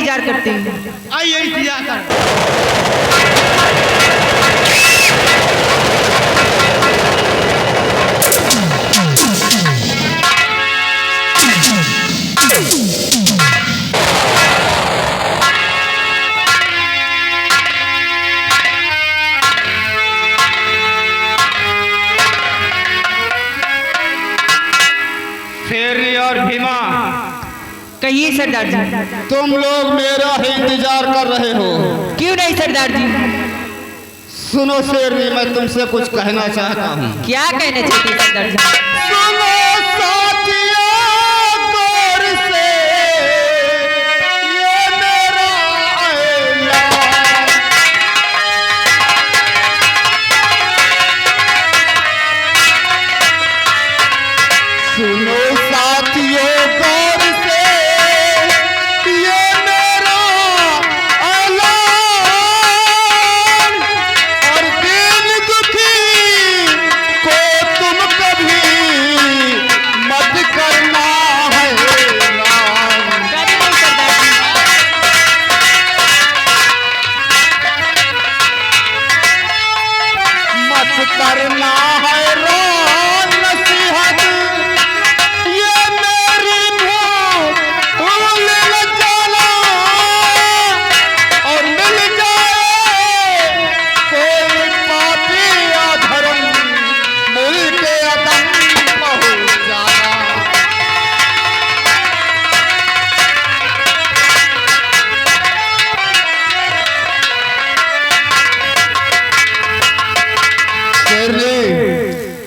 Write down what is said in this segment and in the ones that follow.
इंतजार करते हैं। आइए इंतजार कर। शेरनी और भीमा, कहिए सरदार जी। तुम लोग मेरा ही इंतजार कर रहे हो। क्यों नहीं सरदार जी? सुनो शेरनी, मैं तुमसे कुछ कहना चाहता हूँ। क्या कहना चाहते हैं सरदार जी? सुनो साथियों, गौर से ये मेरा ऐलान। सुनो साथियों, गौर से ये मेरा ऐलान। और दिल दुखी को तुम कभी मत करना है ऐलान। कभी नहीं सरदार जी। मत करना है ऐलान नसीहत, ये मेरी भूल न जाना। और मिल जाए कोई पापी या धर्म, मुल्क अदम पहुंच जाना। शेरनी,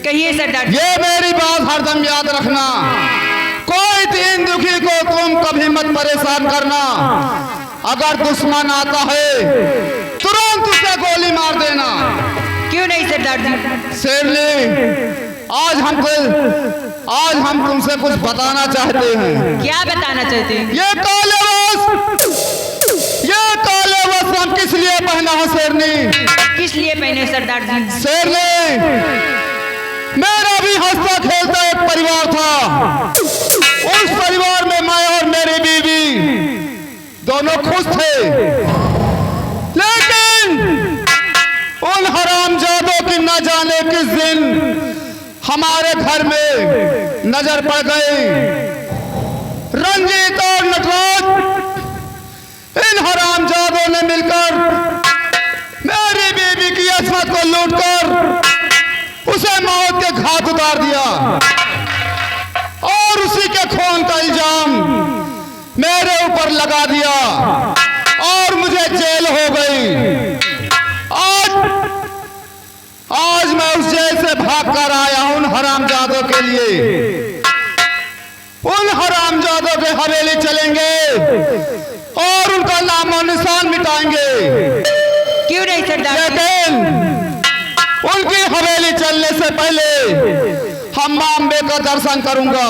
कहिए सरदार जी। ये मेरी बात हरदम याद रखना। कोई दीन दुखी को तुम कभी मत परेशान करना। अगर दुश्मन आता है तुरंत उसे गोली मार देना। क्यों नहीं सरदार जी? शेरनी, आज हम तुमसे कुछ बताना चाहते हैं। क्या बताना चाहते हैं? ये काले वस्त्र हम किस लिए पहना है शेरनी? किस लिए पहने सरदार जी? शेरनी, मेरा भी हंसता खेलता एक परिवार था। उस परिवार में मैं और मेरी बीवी दोनों खुश थे। लेकिन उन हरामजादों की न जाने किस दिन हमारे घर में नजर पड़ गई। रंजीत और नटराज, इन हरामजादों ने मिलकर मेरी बीवी की असमत को लूटकर उसे मौत के घाट उतार दिया। और उसी के खून का इल्जाम मेरे ऊपर लगा दिया और मुझे जेल हो गई। आज मैं उस जेल से भाग कर आया हूं उन हरामजादों के लिए। उन हरामजादों के हवेली चलेंगे और उनका नामो निशान मिटाएंगे। क्यों नहीं सरदार जी? लेकिन उनकी हवेली चलने से पहले हम मां अम्बे का दर्शन करूंगा,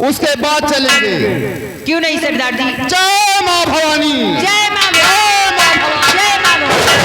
उसके बाद चलेंगे। क्यों नहीं सरदार जी? जय मां भवानी। जय मां भवानी। जय मां भवानी।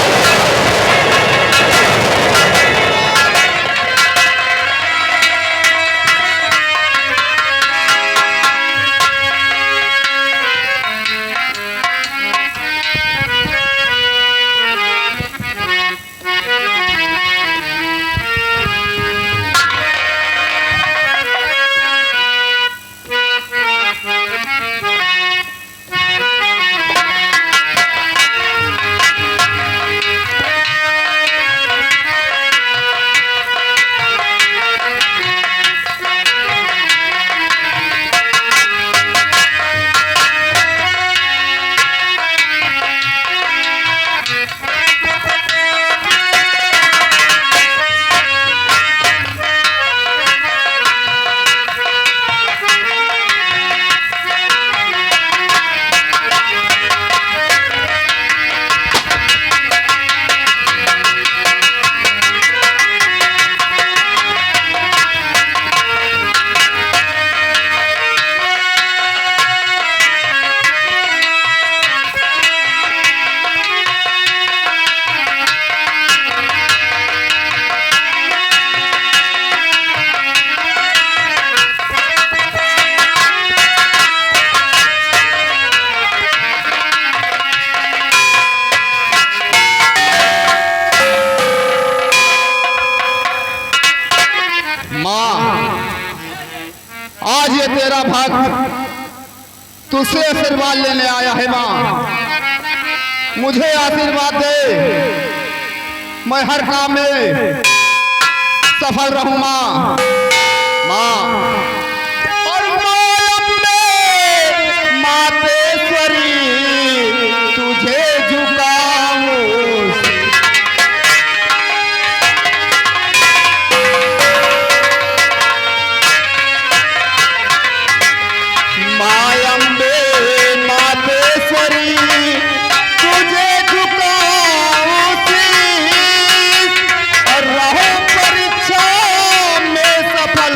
माँ, आज ये तेरा भक्त तुझसे आशीर्वाद लेने आया है माँ। मुझे आशीर्वाद दे, मैं हर काम में सफल रहूं माँ। माँ और मातेश्वरी तुझे झुकाऊं। माँ अम्बे मातेश्वरी तुझे झुकाऊं शीश, और रहो परीक्षा में सफल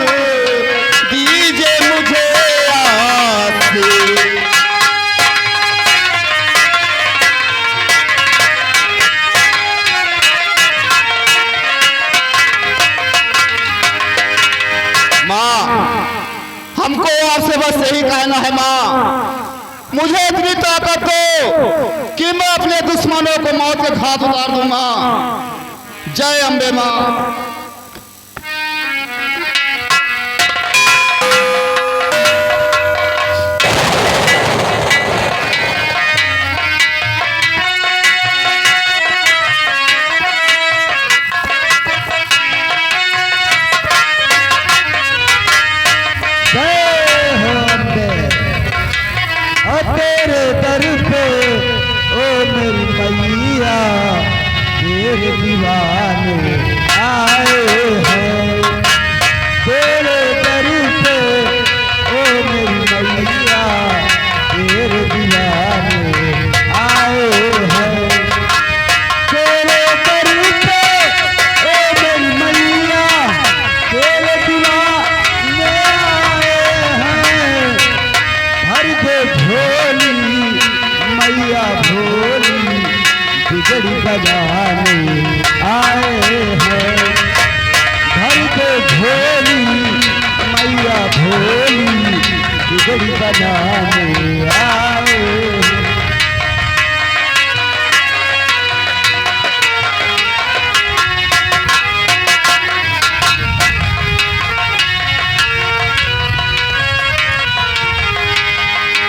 दीजिए मुझे आशीष। माँ, हमको आपसे बस यही कहना है माँ, मुझे इतनी ताकत दो कि मैं अपने दुश्मनों को मौत के घाट उतार दूं माँ। जय अम्बे माँ। तेरे दर पे ओ मेरी मैया तेरे दीवाने आए हैं। तेरे दर पे ओ मेरी मैया तेरे दीवाने आए हैं। तेरे दर पे ओ मेरी मैया तेरे दीवाने आए हैं। भर दे झोली मैया भोली बिगड़ी बजाने आए हैं। भर दे झोली मैया भोली बिगड़ी बजाने आए हैं।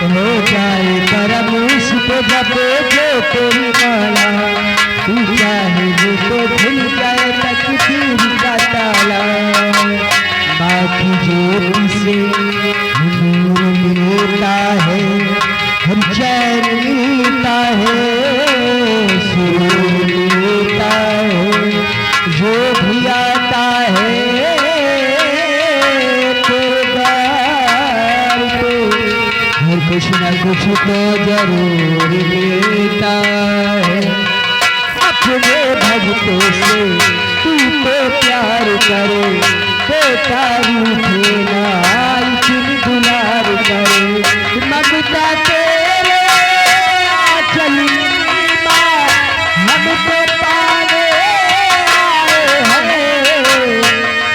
हो जाए परमेश को जपे जो तेरी माला, तू चाहे वो तो खुल जाए तकदीर का ताला। बाकी ज्योति से नूर मिलता है, हम चैन मिलता है, सुरूर मिलता है, जो भी आता है कुछ न कुछ तो जरूर मिलता है। अपने भक्तों से तू तो प्यार करे, बेटा रूठे ना इतनी दुलार करे। ममता तेरे आंचल माँ हमको पाने आए हैं।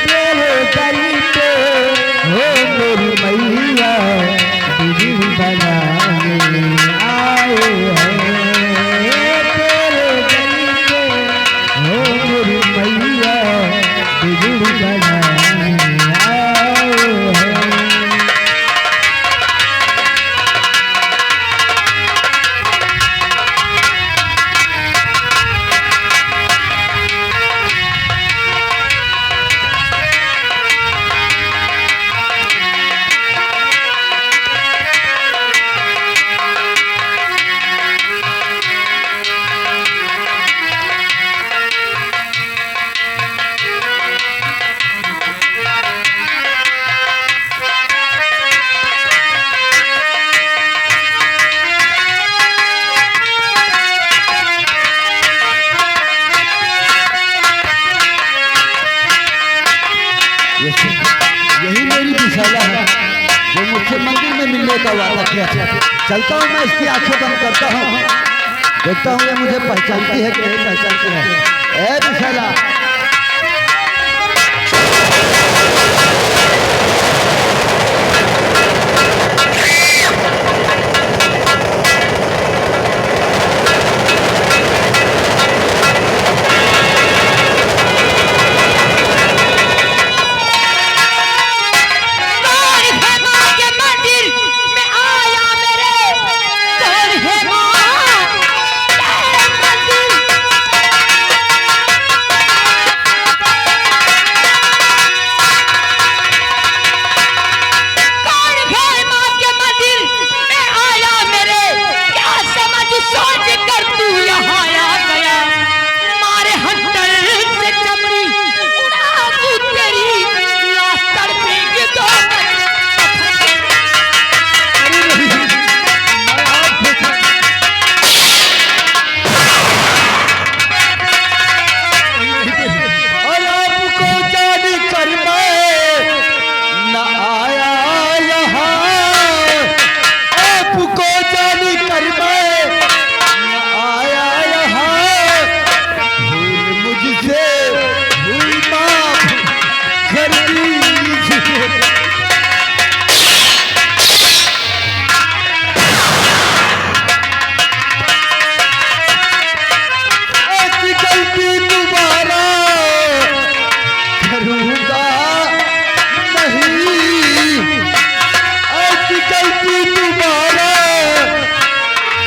तेरे दर पे हो मेरी मैया बिगड़ी बनाने आए हैं। तेरे दर पे हो मेरी मैया बिगड़ी बनाने आए हैं। यही मेरी विशाला है जो मुझसे मंदिर में मिलने का वादा किया। चलता हूँ मैं, इसकी आंखें बंद करता हूँ, देखता हूँ ये मुझे पहचानती है कि नहीं पहचानती है। ए विशाला,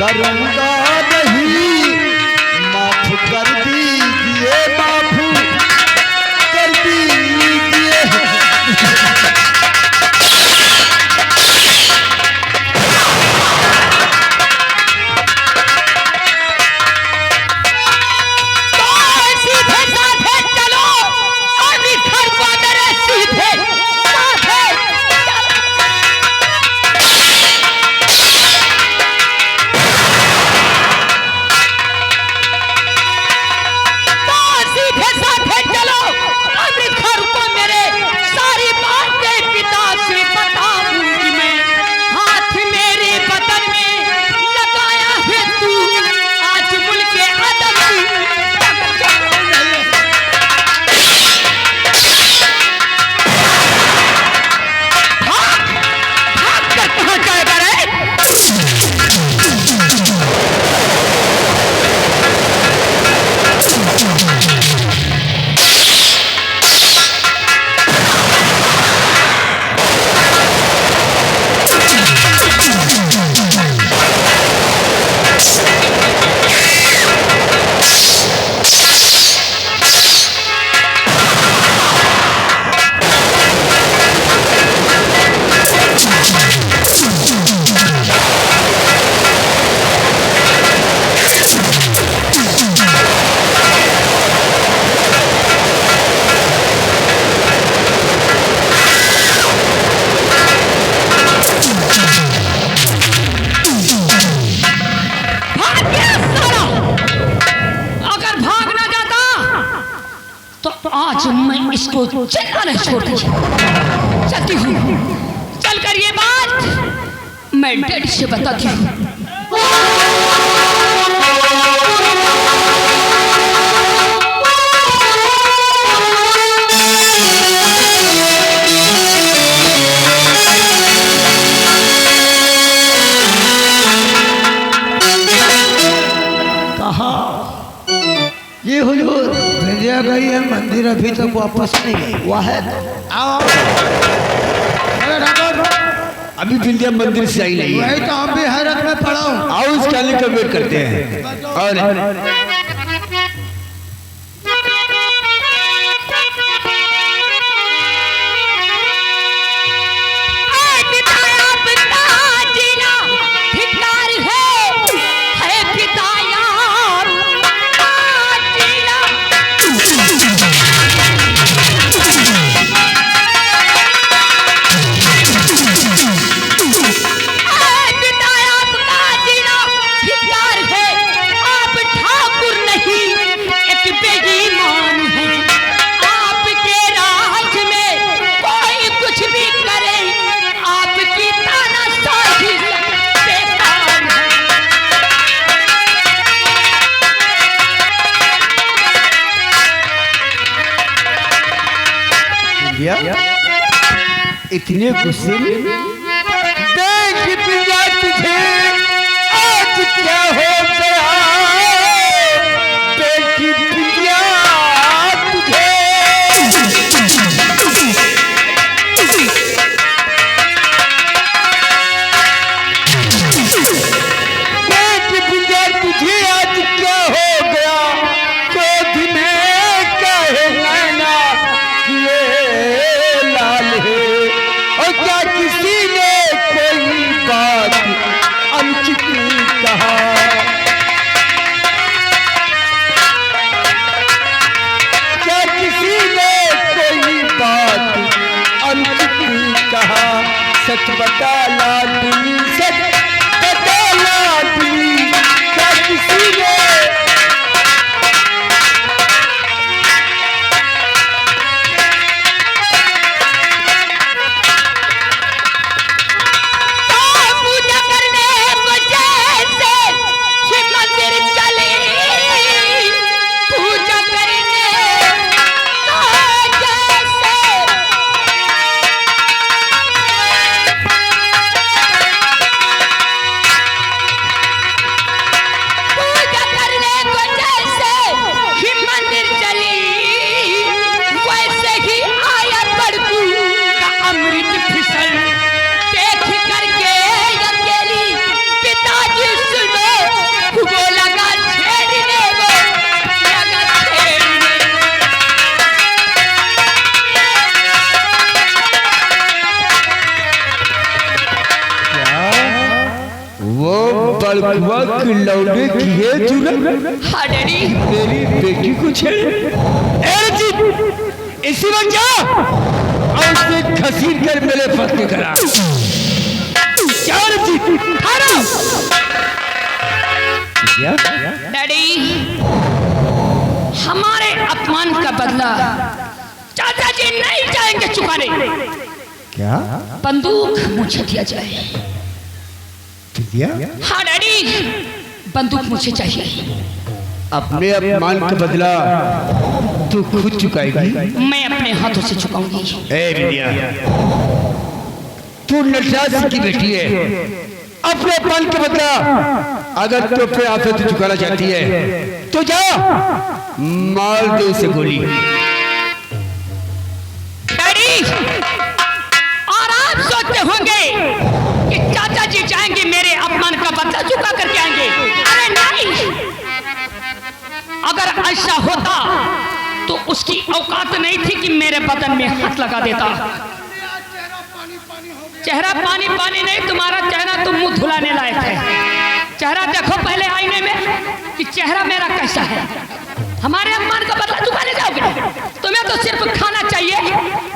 करूँगा नहीं, माफ कर दीजिए, माफ कर दीजिए। आज मैं इसको जिंदा नहीं छोड़ती। चलती हूँ, चलकर ये बात मैं डैडी से बताती हूँ। ये हुजूर भेजा गई है, मंदिर अभी तक वापस नहीं गई। वह है आओ अभी विंध्या मंदिर से आई नहीं। वही तो हम भी हैरत में पड़ा हूँ। आओ उसके आने का वेट करते हैं। और इतने गुस्से में देख पिया तुझे आज क्या हो गया, देख पिया तुझे देख पिया तुझे आज क्या हो गया, क्रोध में कहे नैना किए लाल है। और क्या किसी ने कोई बात अनुचित कहा, क्या किसी ने कोई बात अनुचित कहा, सच बता लाडली, सच बता लाडली, क्या किसी ने बड़कुआ की लौटे की है चुना हाँ डैडी। मेरी बेटी को छेड़े इसी वक्त जा और उसे घसीट कर मेरे पत्नी करा। डैडी हमारे अपमान का बदला चाचा जी नहीं जाएंगे चुकाने। क्या बंदूक मुझे दिया जाए। दिया? हाँ डैडी बंदूक मुझे चाहिए। अपने अपमान का बदला तू खुद चुकाएगी? मैं अपने हाथों से चुकाऊंगी। ए विद्या, तू नटराज की बेटी है। अपने अपमान का बदला अगर तू अपने हाथों से चुकाना चाहती है तो जा मार दे उसे गोली। डैडी और आप सोचते होंगे कि चाचा जी जाएंगे मेरे अपमान का बदला चुका करके आएंगे। अरे नहीं, अगर ऐसा होता तो उसकी औकात नहीं थी कि मेरे बदन में हाथ लगा देता। चेहरा पानी पानी नहीं, तुम्हारा चेहरा तो मुंह धुलाने लायक है। चेहरा देखो पहले आईने में कि चेहरा मेरा कैसा है। हमारे अपमान का बदला चुकाने जाओगे? तुम्हें तो सिर्फ खाना चाहिए,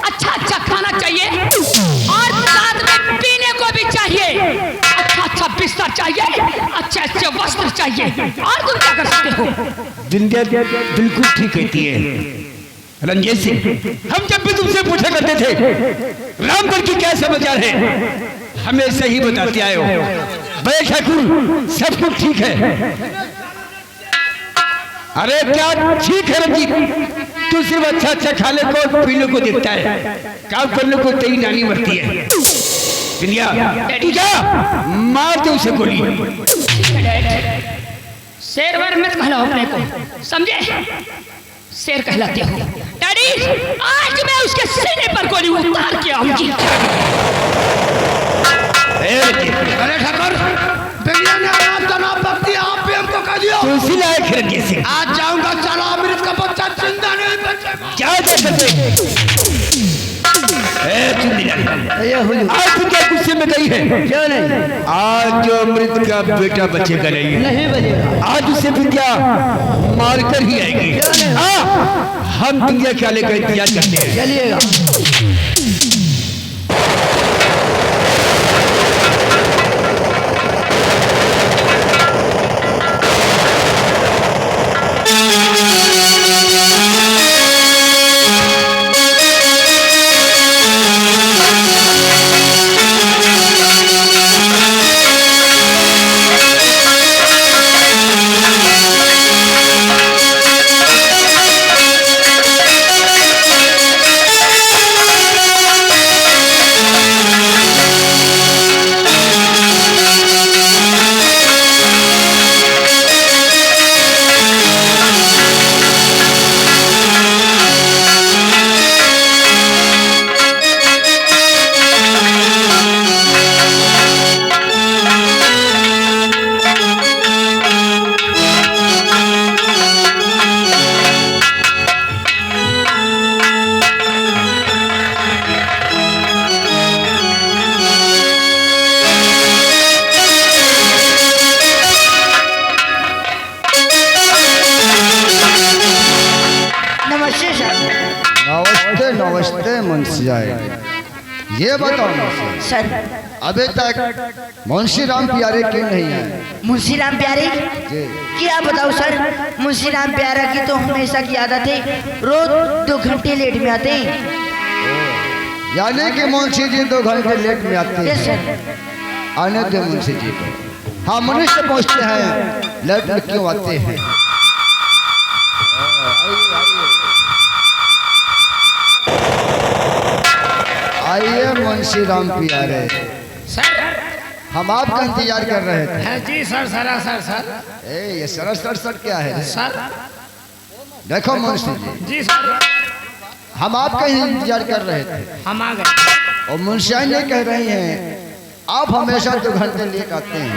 अच्छा अच्छा खाना चाहिए और साथ में पीने को भी चाहिए। अच्छा अच्छा बिस्तर चाहिए, अच्छे अच्छे वस्त्र चाहिए। और तुम क्या कर सकते हो? विंध्या बिल्कुल ठीक कहती है रंजीत सिंह। हम जब भी तुमसे पूछा करते थे रामगढ़ की क्या समाचार है, हमें सही बताते आए हो। बड़े ठाकुर सब कुछ ठीक है। अरे क्या ठीक है रंजीत, तू सिर्फ अच्छा अच्छा खाने को पीने को देखता है, काम करने को तेरी नानी मरती है। विंध्या तू जा मार दे उसे गोली। शेर वर मत कहलाओ अपने को, समझे? शेर कहलाते हो। डैडी आज मैं उसके सीने पर गोली उतार के आऊंगी। अरे ठाकुर बेलिया ने आराम तनाव बख्ती आप भी हमको कह दियो। तुलसी लायक है रंजीत सिंह। आज जाऊंगा साला अमृत का बच्चा जिंदा नहीं बचेगा। क्या कर सकते? आज तू क्या गुस्से में गई है? क्यों नहीं? आज जो अमृत का बेटा बचेगा नहीं बचेगा। आज उसे विद्या मार कर ही आएगी। हम विद्या क्या लेकर इंतजार करते हैं। चलिएगा। नमस्ते मुंशिया, ये बताओ सर अभी तक मुंशी राम प्यारे क्यों नहीं आए? मुंशी राम प्यारे जी क्या बताओ सर, मुंशी राम प्यारा की तो हमेशा की आदत है, रोज 2 घंटे लेट में आते हैं। यानी कि मुंशी जी 2 घंटे लेट में आते यस हैं। सर। आने दे मुंशी जी को। हाँ मनुष्य पहुँचते हैं, लेट में क्यों आते हैं? आइए मुंशी राम प्यारे, सर हम आपका इंतजार कर रहे थे। है जी सर। सरासर सर। ये सर सर सर क्या है? सर देखो मुंशी जी, जी सर हम आपका ही इंतजार कर रहे थे हम आ गए। और मुंशिया ने कह रही हैं आप हमेशा 2 घंटे लेट आते हैं।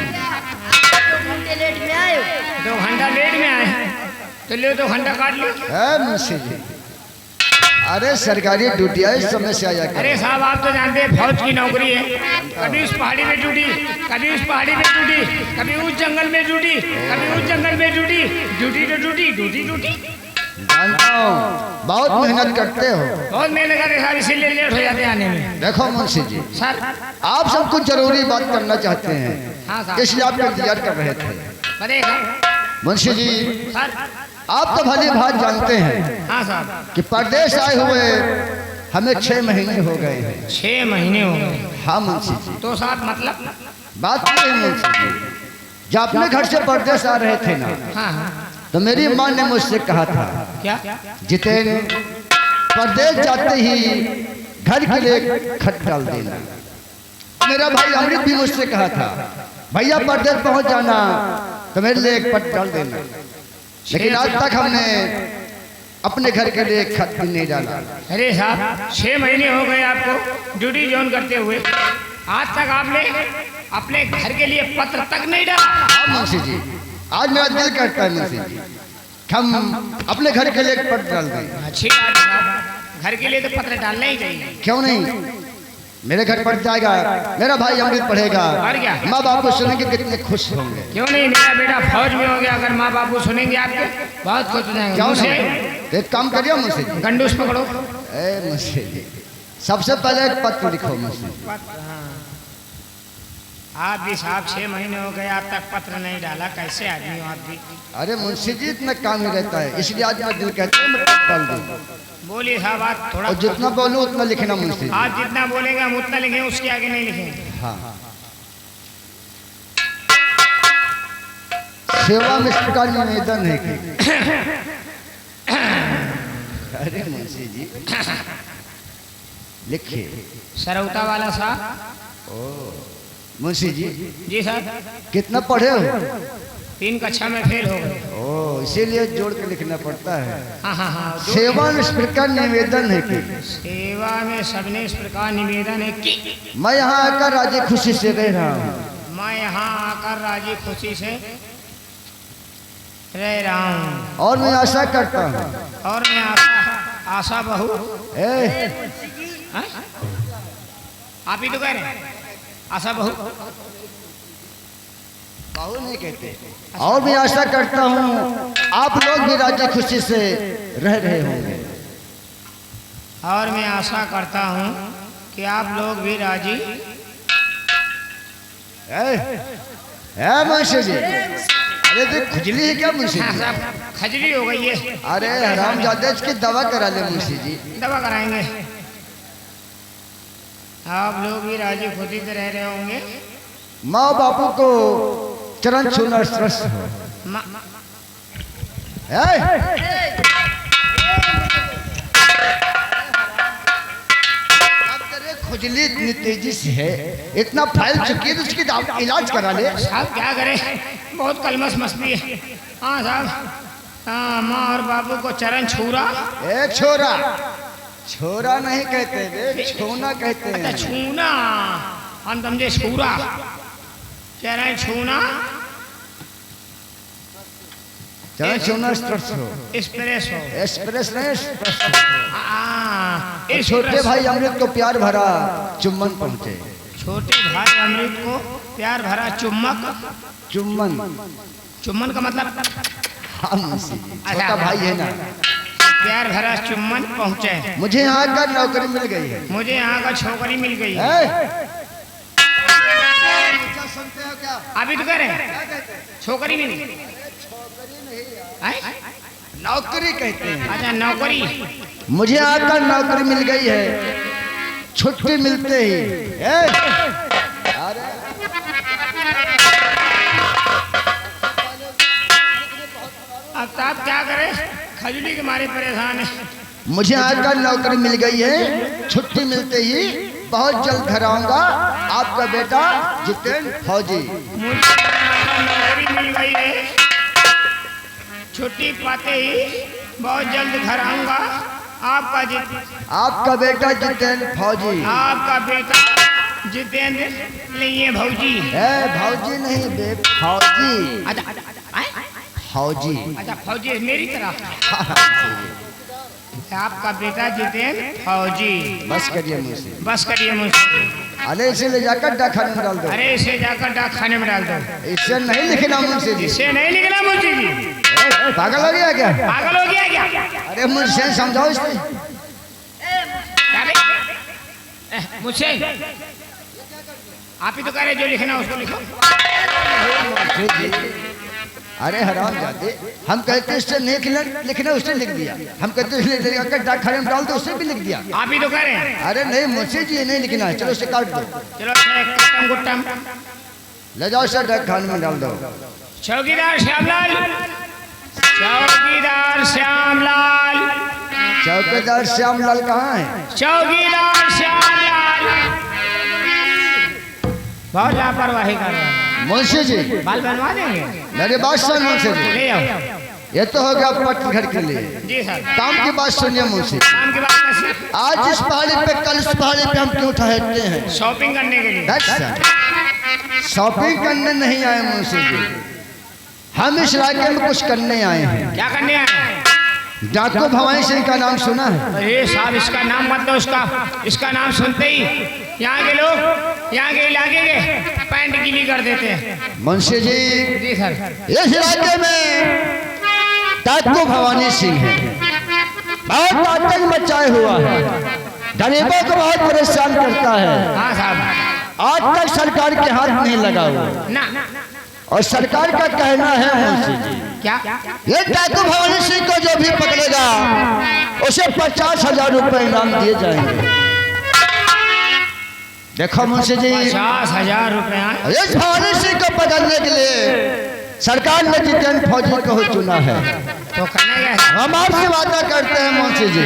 2 घंटे लेट में आए हो? 2 घंटा लेट में आए हैं तो ले 2 घंटा काट लो। है मुंशी जी, अरे सरकारी ड्यूटी है, इस समय से आया कर। अरे साहब आप तो जानते हैं फौज की नौकरी है, कभी उस पहाड़ी में ड्यूटी, कभी उस पहाड़ी में ड्यूटी, कभी उस जंगल में ड्यूटी, कभी उस जंगल में ड्यूटी, ड्यूटी तो ड्यूटी, ड्यूटी ड्यूटी। जानता हूँ बहुत मेहनत करते हो। बहुत मेहनत करते साहब, इसीलिए लेट हो जाते हैं आने में। देखो मुंशी जी, सर आप सब कुछ जरूरी बात करना चाहते हैं, हाँ साहब, इसलिए आप इंतजार कर रहे थे। बताइए सर। मुंशी जी, सर आप तो भली बात जानते हैं हाँ साहब, कि परदेश आए हुए हमें 6 महीने हो गए हैं। 6 महीने हो गए। हाँ मुंशी जी, तो साहब मतलब? बात ये है मुंशी जी, जब अपने घर से परदेश आ रहे थे ना, हाँ हाँ, तो मेरी माँ ने मुझसे कहा था, क्या? जितेन परदेश जाते ही घर के लिए खत डाल देना। मेरा भाई अमृत भी मुझसे कहा था, भैया परदेश पहुंच जाना तो मेरे लिए एक पत्र डाल देना। लेकिन आज तक हमने अपने घर के लिए खत भी नहीं डाला। अरे साहब 6 महीने हो गए आपको ड्यूटी ज्वाइन करते हुए, आज तक आपने अपने घर के लिए पत्र तक नहीं डाला। हाँ मुंशी जी, आज मेरा दिल करता है मुंशी जी, हम अपने घर के लिए एक पत्र डाल दें। अच्छी बात है साहब, घर के लिए तो पत्र डालना ही चाहिए। क्यों नहीं? मेरे घर पढ़ जाएगा, मेरा भाई अमृत पढ़ेगा, और क्या? माँ बाप को सुनेंगे कितने खुश होंगे। क्यों नहीं, मेरा बेटा फौज में हो गया, अगर माँ बापू सुनेंगे आपके बहुत खुश हो जाएंगे। क्यों मुझसे नहीं? एक काम करिए मुंशी जी, गंडूस पकड़ो। ए मुंशी जी, सबसे पहले एक पत्र लिखो मुंशी जी। आप भी साहब 6 महीने हो गए, आप तक पत्र नहीं डाला, कैसे आदमी हो आप भी? अरे मुंशी जी, इतना काम ही रहता है, इसलिए आज मैं दिल कहता है मैं पत्र डाल दूं। बोलिए साहब, आप थोड़ा और जितना बोलूं उतना लिखना मुंशी जी। आप जितना बोलेंगे हम उतना लिखें, उसके आगे नहीं लिखेंगे। हाँ, सेवा में इस प्रकार निवेदन है कि अरे मुंशी जी लिखिए। सरौता वाला साहब। मुंशी जी, जी साहब, कितना पढ़े हो? 3 कक्षा में फेल हो गए। ओ, इसीलिए जोड़ के लिखना पड़ता है। हाँ हाँ हाँ, सेवा में इस प्रकार निवेदन है कि सेवा में सबने इस प्रकार निवेदन है कि मैं यहाँ आकर राजी खुशी से रह रहा हूँ। मैं यहाँ आकर राजी खुशी से रह रहा हूँ, और मैं आशा करता हूँ, और मैं आशा बहू आप ही तो कह रहे हैं, आशा बहू बहू नहीं कहते। और मैं आशा करता हूँ आप लोग भी राजी खुशी से रह रहे होंगे। और मैं आशा करता हूँ कि आप लोग भी राजी। मुंशी जी, अरे तो खुजली है क्या मुंशी हाँ जी? साहब, खजली हो गई है। अरे हरामजादे, इसकी दवा करा ले मुंशी जी। दवा कराएंगे। आप लोग भी राजी खुशी से रह रहे होंगे। माँ बापू को चरण छूना श्रेष्ठ हो। खुजली इतनी तेजी से है, इतना फैल चुकी है तो उसकी इलाज करा ले। साहब क्या करें, बहुत कलमस मस्ती है। हाँ साहब, हाँ, माँ और बापू को चरण छूरा। ए छोरा, छोरा नहीं कहते बे, छूना कहते हैं। छूना, हम समझे छूरा। चरण छूना, चरण छूना स्पर्श हो, एक्सप्रेस हो, एक्सप्रेस नहीं स्पर्श हो। इस छोटे भाई अमृत को प्यार भरा चुम्बन पहुंचे। छोटे भाई अमृत को प्यार भरा चुम्बक। चुम्बन, चुम्बन का मतलब? हाँ मुंशी जी, छोटा भाई है ना। प्यार भरा चुम्बन पहुंचे। मुझे यहाँ का नौकरी मिल गई है। मुझे यहाँ का छोकरी मिल गई है। सुनते हो क्या? अभी तो कह रहे हैं छोकरी मिल गई। नौकरी कहते हैं। अच्छा, नौकरी। मुझे आकर नौकरी मिल गई है, छुट्टी मिलते ही। अब आप क्या करें, खजली के मारे परेशान है। मुझे आकर नौकरी मिल गई है, छुट्टी मिलते ही बहुत जल्द घर आऊंगा। आपका बेटा जितेन फौजी। मुझे नौकरी मिल गई है, छुट्टी पाते ही बहुत जल्द घर आऊंगा। आपका बेटा जितेन फौजी। आपका बेटा जितेंद्र नहीं भौजी। भौजी नहीं बे, फौजी। अच्छा फौजी। अच्छा, फौजी मेरी तरह। आपका बेटा जितेंद्र फौजी। बस करिए मुझसे। बस करिए मुझसे। अरे इसे ले जाकर डाकखाने में डाल दो। अरे इसे जाकर डाक खाने में डाल दो। इससे नहीं लिखना मुझसे जी। इसे नहीं लिखना मुझे जी। पागल हो गया क्या? पागल हो गया क्या? अरे मुझसे समझाओ इसको। मुझसे आप ही तो कह रहे जो लिखना उसको लिखो। अरे हराम जाते, हम कहते इससे नहीं लिखना उसने लिख दिया। हम कहते इसलिए डाकखाने में डाल दो उससे भी लिख दिया। आप ही तो कह रहे हैं। अरे नहीं मुझसे जी नहीं लिखना है। चलो उसे काट दो। चलो कट्टम गुट्टम ले जाओ सर डाकखाने में डाल दो। चौकीदार श्यामलाल, चौकीदार श्यामलाल, चौकीदार श्यामलाल कहाँ है? चौकीदार श्यामलाल बहुत लापरवाही कर रहे हैं। मुंशी जी बाल बनवा देंगे। मेरी बात सुन मुंशी जी। ले आओ। ये तो हो गया पटघर के लिए। जी सर। काम की बात सुनिए मुंशी। काम की बात कैसे? आज इस पहाड़ी पे कल इस पहाड़ी पे हम क्यों ठहरते हैं? शॉपिंग करने के लिए। शॉपिंग करने नहीं आए मुंशी जी, हम इस इलाके में कुछ करने आए हैं। क्या करने आए हैं? डाकू भवानी सिंह का नाम सुना है? अरे साहब इसका नाम मत लो। इसका नाम सुनते ही यहाँ के लोग, यहाँ के इलाके के पैंट गीली कर देते हैं। मुंशी जी जी सर। इस इलाके में डाकू भवानी सिंह है। बहुत आतंक मचाए हुआ है, गरीबों को बहुत परेशान करता है। हाँ साहब। आज तक सरकार के हाथ नहीं लगा हुआ ना। और सरकार का कहना है मुंशी जी, क्या? ये डाकू भवानी सिंह को जो भी पकड़ेगा उसे 50,000 रुपए इनाम दिए जाएंगे। देखो मुंशी जी 50,000 रुपए। इस भवानी सिंह को पकड़ने के लिए सरकार ने जितेंद्र फौजी को चुना है। तो करना क्या है? हम आपसे वादा करते हैं मुंशी जी,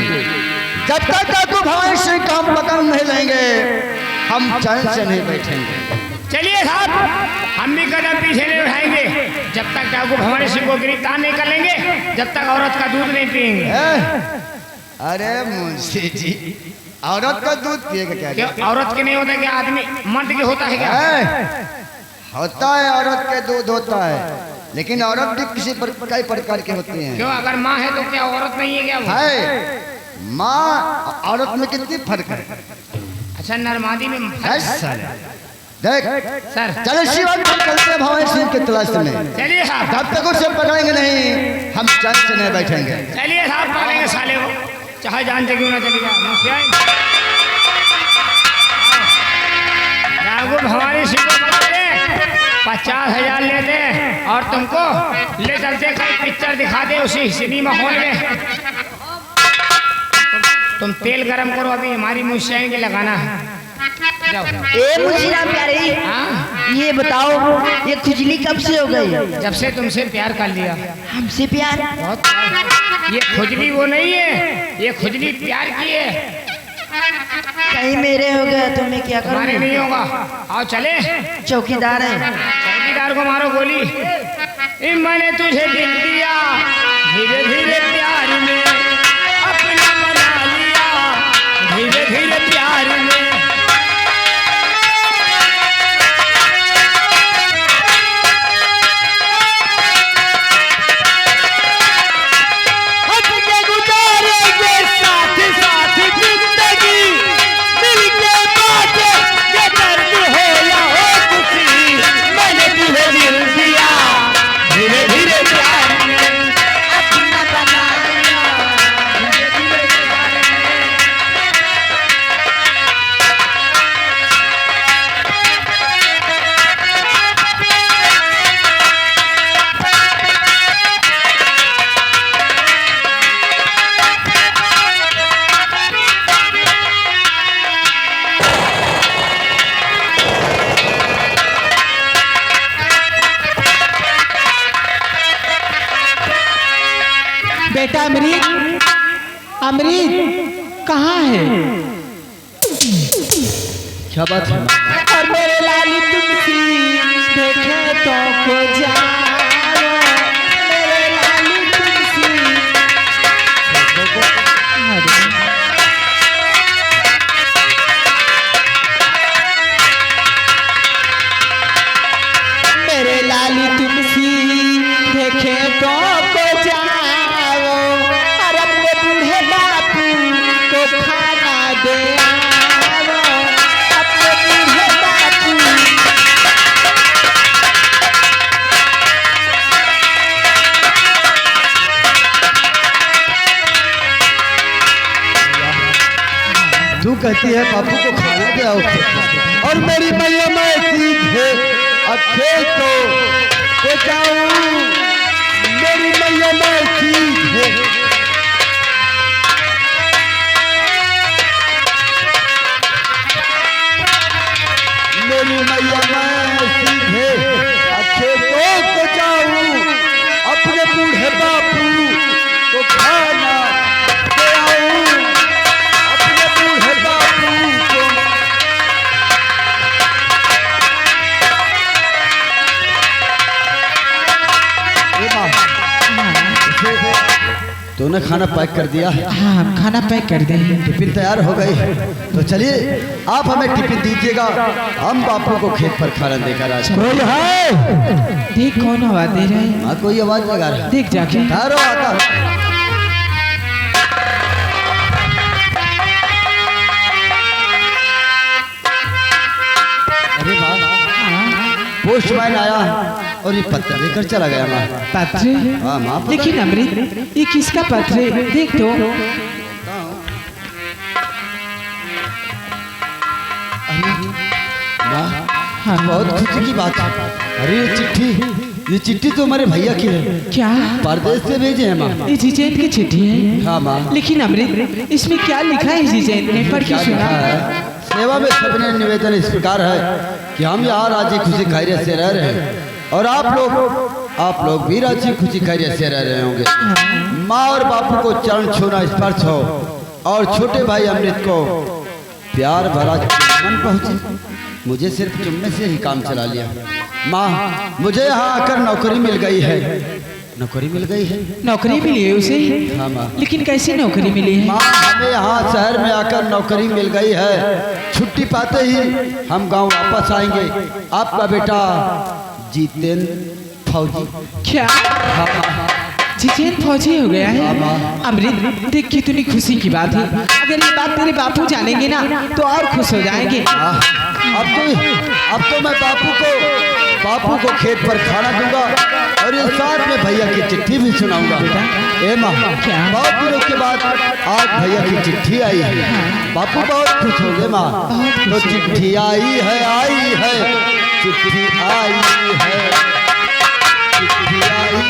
जब तक डाकू भवानी सिंह का हम पकड़ नहीं लेंगे हम चैन से नहीं बैठेंगे। चलिए साहब, हम भी कदम पीछे नहीं उठाएंगे जब तक डाकू भवानी सिंह को गिरफ्तार नहीं कर लेंगे, जब तक औरत का दूध नहीं पिएंगे। अरे मुंशी जी, औरत का दूध पिएगा क्या? क्यों औरत के नहीं होता क्या? आदमी मर्द के होता है क्या? होता है, औरत के दूध होता है, लेकिन औरत भी कई प्रकार के होते हैं। क्यों अगर माँ है तो क्या औरत नहीं है क्या वो? है माँ औरत में कितनी फर्क है? अच्छा नरमादी में देख सर। चलो शिवन हम चलते भवानी सिंह की तलाश में। चलिए साहब। जब तक उसे पकड़ेंगे नहीं हम चैन से नहीं बैठेंगे। चलिए साहब, पकड़ेंगे साले को, चाहे जान से क्यों ना चली जाए। डाकू भवानी सिंह को पकड़े 50,000 लेते और तुमको ले चलते कहीं पिक्चर दिखा दे उसी सिनेमा हॉल में। तुम तेल गरम करो, अभी हमारी मुझसे के लगाना है। जाओ। ए मुझीराम प्यारे, हाँ? ये बताओ ये खुजली कब से हो गई? जब से तुमसे प्यार कर लिया। हमसे प्यार? बहुत प्यार। ये खुजली वो नहीं है, ये खुजली प्यार की है। कहीं मेरे हो गया तो मैं क्या तुम्हारे करूं? नहीं होगा। आओ चले। चौकीदार है। चौकीदार को मारो गोली। मैंने तुझे दिल दिया, धीरे धीरे प्यार में अपना बना लिया, धीरे धीरे प्यार में। बेटा अमृत, अमृत कहाँ है? क्या बात है? और मेरे लाली तुमसी देखे तो को जाओ, मेरे लाली तुमसी मेरे लाली तुमसी देखे तो को जाओ, और अपने बूढ़े बाप कहती है बापू को खाना दे आओ और मेरी मैया मैं सीधे खेतों को जाऊं मेरी मैया मैं सीधे मेरी मैया मैं सीधे खेतों को जाऊं अपने बूढ़े बापू को खाना दे आऊं अपने बूढ़े बापू को तूने खाना पैक कर दिया? हाँ खाना पैक कर दें। टिफिन तैयार हो गई तो चलिए आप हमें टिफिन दीजिएगा हम बापू को खेत पर खाना देकर आ जाएंगे। देख कौन आवाज दे रहा है? हाँ कोई आवाज लगा रहा है। देख जाके। ठहरो आता हूं। अरे वाह पोस्टमैन आया और ये पत्र लेकर चला गया माँ। पत्र? हाँ माँ लेकिन अमृत ये किसका पत्र है? देख तो। हाँ बहुत खुशी की बात है। अरे ये चिट्ठी तो हमारे भैया की है। क्या? परदेश से भेजे हैं माँ। ये जिजैन की चिट्ठी है? हाँ माँ। लेकिन अमृत इसमें क्या लिखा है जिजैन ने? पढ़ के सुना। सेवा में सबने निवेदन इस प्रकार है कि हम यहाँ राजी खुशी खैरियत से रह रहे हैं और आप लोग भी राजी खुशी खैरियत से रह रहे होंगे। माँ और बापू को चरण छूना स्पर्श हो और छोटे भाई अमृत को प्यार भरा मन पहुँचे। मुझे सिर्फ चुम्मे से ही काम चला लिया। माँ मुझे यहाँ आकर नौकरी मिल गई है। नौकरी मिल गई है? नौकरी मिली है उसे? हाँ माँ। लेकिन कैसी नौकरी मिली है? माँ हमें यहाँ शहर में आकर नौकरी मिल गई है। छुट्टी पाते ही हम गांव वापस आएंगे। आपका बेटा जितेंद्र फौजी। क्या? हाँ माँ। जितेंद्र फौजी हो गया है? अमृत देख कितनी खुशी की बात है। अगर ये बात तेरे बापू जानेंगे ना तो और खुश हो जाएंगे। अब तो मैं बापू को खेत पर खाना दूंगा और इस साथ में भैया की चिट्ठी भी सुनाऊंगा। ए माँ बहुत दिनों के बाद आज भैया की चिट्ठी आई है। बापू बहुत खुश हो गए माँ। तो चिट्ठी आई है चिट्ठी आई है चिट्ठी आई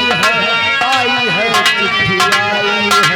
है चिट्ठी आई है।